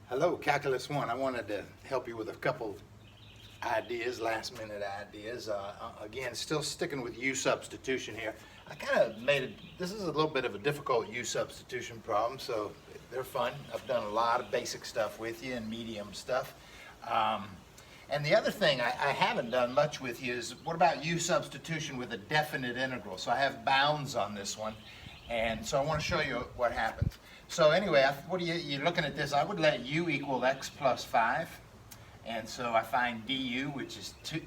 Hello, Calculus 1. I wanted to help you with a couple ideas, last minute ideas. Again, still sticking with U substitution here. I kind of made it, this is a little bit of a difficult U substitution problem, so they're fun. I've done a lot of basic stuff with you and medium stuff. And the other thing I haven't done much with you is what about U substitution with a definite integral? So I have bounds on this one, and so I want to show you what happens. So anyway, you're looking at this, I would let u equal x plus 5. And so I find du, which is the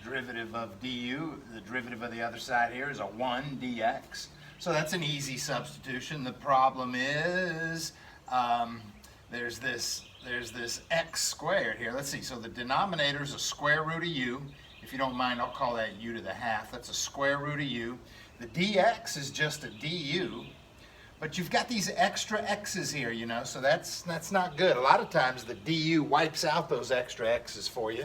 derivative of du, the derivative of the other side here is a 1 dx. So that's an easy substitution. The problem is there's this x squared here. Let's see, so the denominator is a square root of u. If you don't mind, I'll call that u to the half. That's a square root of u. The dx is just a du. But you've got these extra x's here, you know, so that's not good. A lot of times the du wipes out those extra x's for you.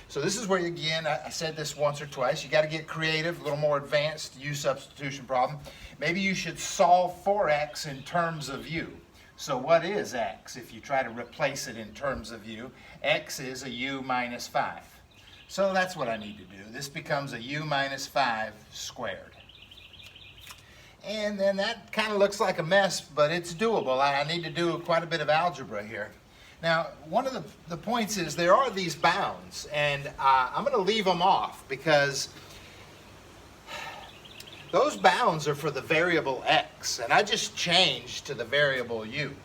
So this is where, again, I said this once or twice, you got to get creative, a little more advanced U substitution problem. Maybe you should solve for x in terms of u. So what is x if you try to replace it in terms of u? X is a u minus 5. So that's what I need to do. This becomes a u minus 5 squared. And then that kind of looks like a mess, but it's doable. I need to do quite a bit of algebra here. Now, one of the points is there are these bounds, and I'm going to leave them off because those bounds are for the variable x, and I just changed to the variable u.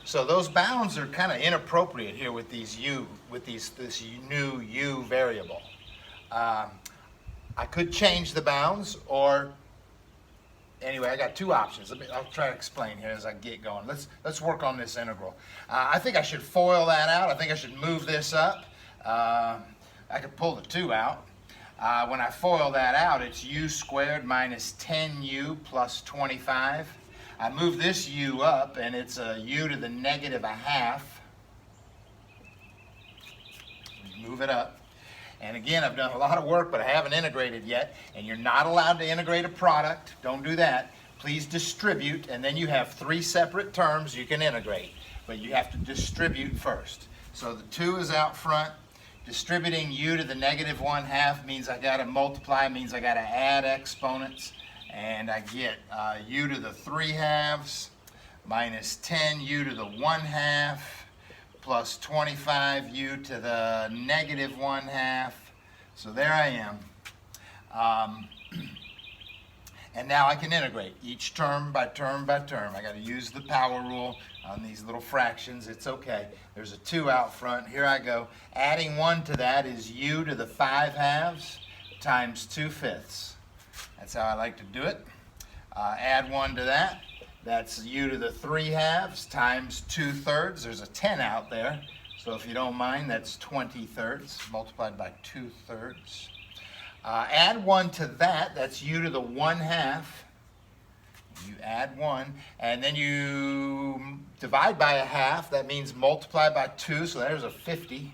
So those bounds are kind of inappropriate here with these u, with this new u variable. I could change the bounds, or anyway, I got two options. I'll try to explain here as I get going. Let's work on this integral. I think I should FOIL that out. I think I should move this up. I could pull the 2 out. When I FOIL that out, it's u squared minus 10u plus 25. I move this u up, and it's a u to the negative a half. Move it up. And again, I've done a lot of work, but I haven't integrated yet. And you're not allowed to integrate a product. Don't do that. Please distribute, and then you have 3 separate terms you can integrate. But you have to distribute first. So the 2 is out front. Distributing u to the negative 1/2 means I got to multiply, means I got to add exponents. And I get u to the 3/2 minus 10u to the 1/2. Plus 25u to the negative 1/2. So there I am. And now I can integrate each term by term by term. I got to use the power rule on these little fractions. It's okay. There's a 2 out front. Here I go. Adding 1 to that is u to the 5/2 times 2/5. That's how I like to do it. Add 1 to that. That's u to the 3/2 times 2/3. There's a 10 out there. So if you don't mind, that's 20/3 multiplied by 2/3. Add 1 to that. That's u to the 1/2. You add 1. And then you divide by a half. That means multiply by 2. So there's a 50.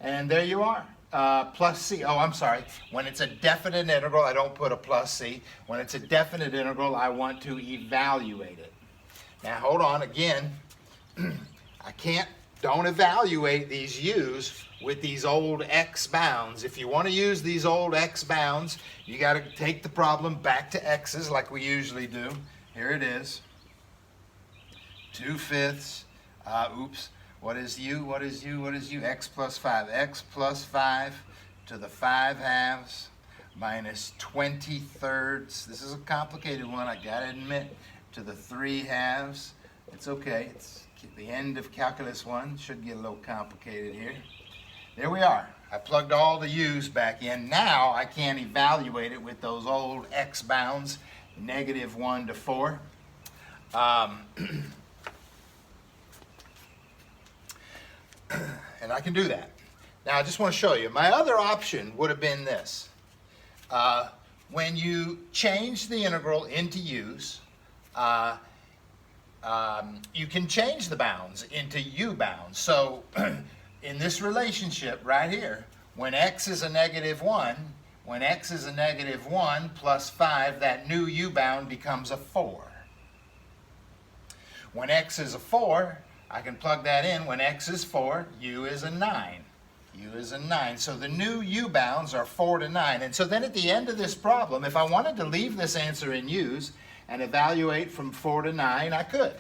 And there you are. Plus c. Oh, I'm sorry. When it's a definite integral, I don't put a plus c. When it's a definite integral, I want to evaluate it. Now, hold on. Again, don't evaluate these u's with these old x bounds. If you want to use these old x bounds, you got to take the problem back to x's like we usually do. Here it is. 2/5. Oops. What is u? What is u? What is u? X plus 5. X plus 5 to the 5/2 minus 20/3. This is a complicated one, I gotta admit. To the 3/2. It's okay. It's the end of Calculus 1. Should get a little complicated here. There we are. I plugged all the u's back in. Now I can evaluate it with those old x bounds, negative 1 to 4. And I can do that. Now I just want to show you. My other option would have been this. When you change the integral into u's, you can change the bounds into u bounds. So in this relationship right here, when x is a negative 1, plus 5, that new u bound becomes a 4. When x is a 4, I can plug that in. When x is 4, u is a 9. U is a 9. So the new u bounds are 4 to 9. And so then at the end of this problem, if I wanted to leave this answer in u's and evaluate from 4 to 9, I could.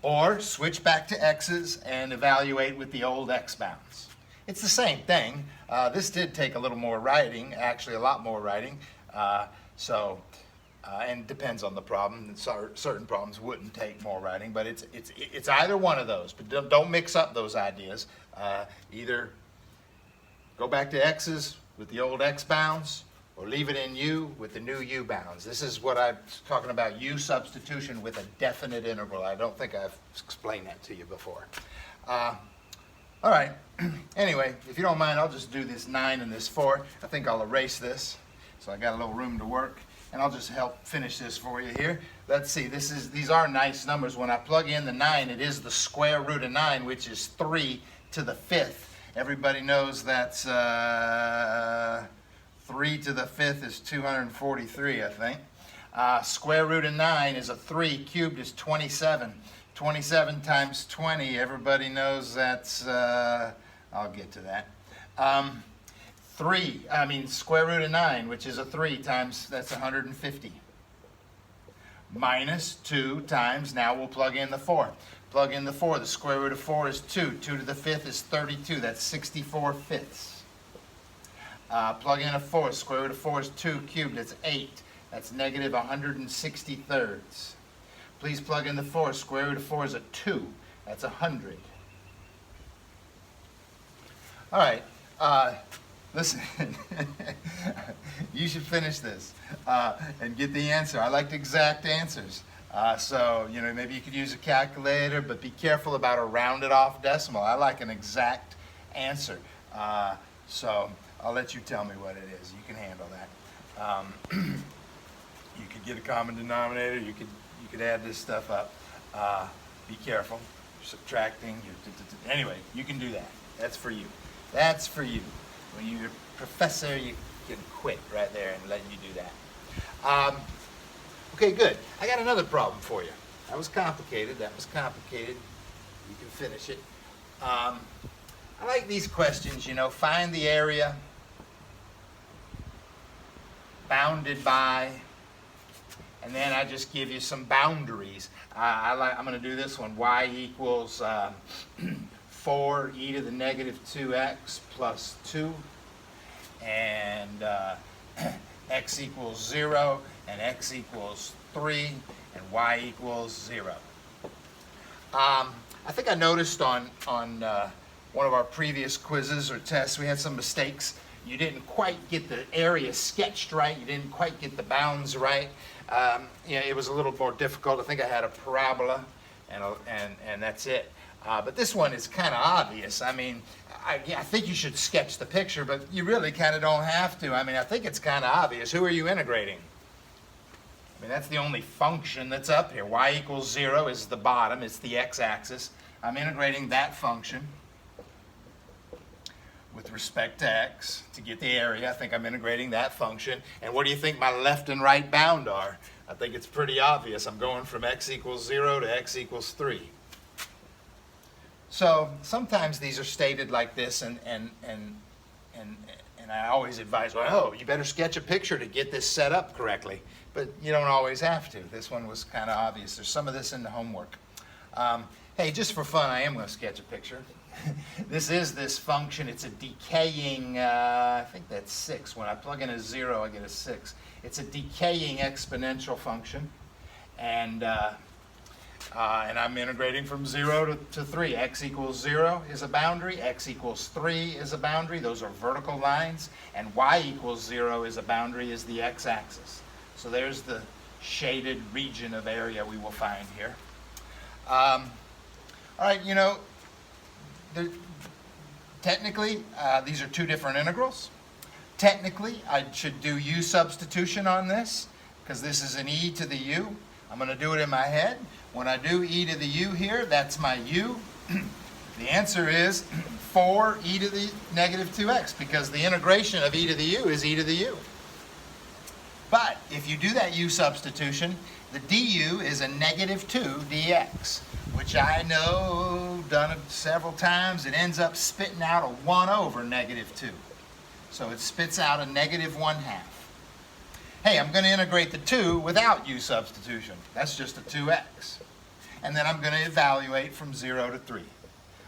Or switch back to x's and evaluate with the old x bounds. It's the same thing. This did take a little more writing, actually a lot more writing. And depends on the problem. Certain problems wouldn't take more writing, but it's either one of those. But don't mix up those ideas. Either go back to x's with the old x bounds, or leave it in u with the new u bounds. This is what I'm talking about, u substitution with a definite integral. I don't think I've explained that to you before. All right. Anyway, if you don't mind, I'll just do this 9 and this 4. I think I'll erase this, so I got a little room to work. And I'll just help finish this for you here. Let's see, these are nice numbers. When I plug in the 9, it is the square root of 9, which is 3 to the 5th. Everybody knows that's 3 to the 5th is 243, I think. Square root of 9 is a 3. Cubed is 27. 27 times 20, everybody knows that's, I'll get to that. Square root of 9, which is a 3 times, that's 150. Minus 2 times, now we'll plug in the 4. Plug in the 4, the square root of 4 is 2. 2 to the 5th is 32, that's 64 fifths. Plug in a 4, square root of 4 is 2 cubed, it's 8. That's negative 160 thirds. Please plug in the 4, square root of 4 is a 2, that's 100. All right. Listen, you should finish this and get the answer. I like exact answers. So, maybe you could use a calculator, but be careful about a rounded off decimal. I like an exact answer. So I'll let you tell me what it is. You can handle that. You could get a common denominator. You could add this stuff up. Be careful. Subtracting. Anyway, you can do that. That's for you. That's for you. When you're a professor, you can quit right there and let you do that. Okay, good. I got another problem for you. That was complicated. That was complicated. You can finish it. I like these questions, find the area bounded by, and then I just give you some boundaries. I'm going to do this one. Y equals 4 e to the negative 2x plus 2, and x equals 0, and x equals 3, and y equals 0. I think I noticed on one of our previous quizzes or tests, we had some mistakes. You didn't quite get the area sketched right. You didn't quite get the bounds right. It was a little more difficult. I think I had a parabola, and that's it. But this one is kind of obvious. I think you should sketch the picture, but you really kind of don't have to. I think it's kind of obvious. Who are you integrating? That's the only function that's up here. Y equals 0 is the bottom. It's the x-axis. I'm integrating that function with respect to x to get the area. I think I'm integrating that function. And what do you think my left and right bound are? I think it's pretty obvious. I'm going from x equals 0 to x equals 3. So sometimes these are stated like this, and I always advise, you better sketch a picture to get this set up correctly. But you don't always have to. This one was kind of obvious. There's some of this in the homework. Hey, just for fun, I am going to sketch a picture. This is this function. It's a decaying, I think that's 6. When I plug in a 0, I get a 6. It's a decaying exponential function. And I'm integrating from 0 to 3. X equals 0 is a boundary. X equals 3 is a boundary. Those are vertical lines. And y equals 0 is a boundary, is the x-axis. So there's the shaded region of area we will find here. All right, technically, these are two different integrals. Technically, I should do u substitution on this, because this is an e to the u. I'm going to do it in my head. When I do e to the u here, that's my u. The answer is 4 e to the negative 2x, because the integration of e to the u is e to the u. But if you do that u substitution, The du is a negative 2 dx, which I know, done it several times, it ends up spitting out a 1 over negative 2. So it spits out a negative 1/2. Hey, I'm going to integrate the 2 without u substitution. That's just a 2x. And then I'm going to evaluate from 0 to 3.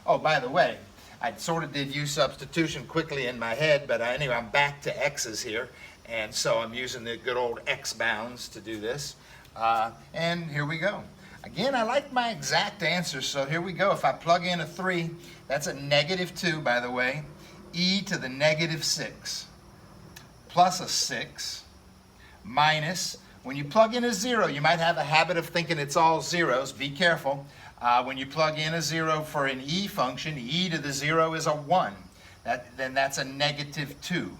Oh, by the way, I sort of did u substitution quickly in my head, but anyway, I'm back to x's here. And so I'm using the good old x bounds to do this. And here we go. Again, I like my exact answers, so here we go. If I plug in a 3, that's a negative 2, by the way, e to the negative 6, plus a 6, minus, when you plug in a 0, you might have a habit of thinking it's all zeros. Be careful. When you plug in a 0 for an e function, e to the 0 is a 1. Then that's a negative 2.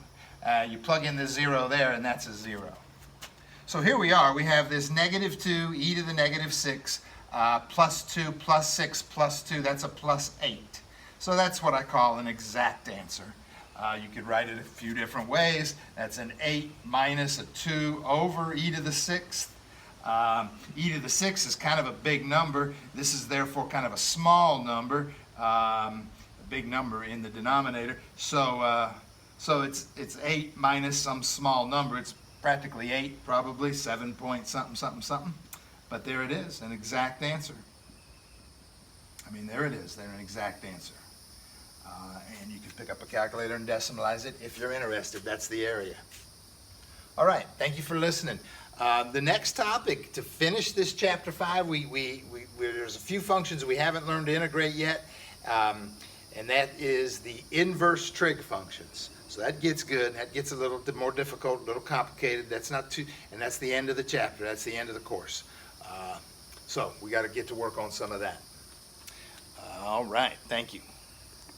You plug in the 0 there, and that's a 0. So here we are. We have this negative 2, e to the negative 6, plus 2, plus 6, plus 2. That's a plus 8. So that's what I call an exact answer. You could write it a few different ways. That's an 8 minus a 2 over e to the 6th. E to the 6 is kind of a big number. This is therefore kind of a small number, a big number in the denominator. So it's 8 minus some small number. It's practically 8, probably 7 point something, something, something. But there it is, an exact answer. I mean, there it is. They're an exact answer. And you can pick up a calculator and decimalize it if you're interested. That's the area. All right, thank you for listening. The next topic, to finish this chapter 5, there's a few functions we haven't learned to integrate yet, and that is the inverse trig functions. So that gets good. That gets a little more difficult, a little complicated. That's not too, and that's the end of the chapter. That's the end of the course. So we got to get to work on some of that. All right, thank you.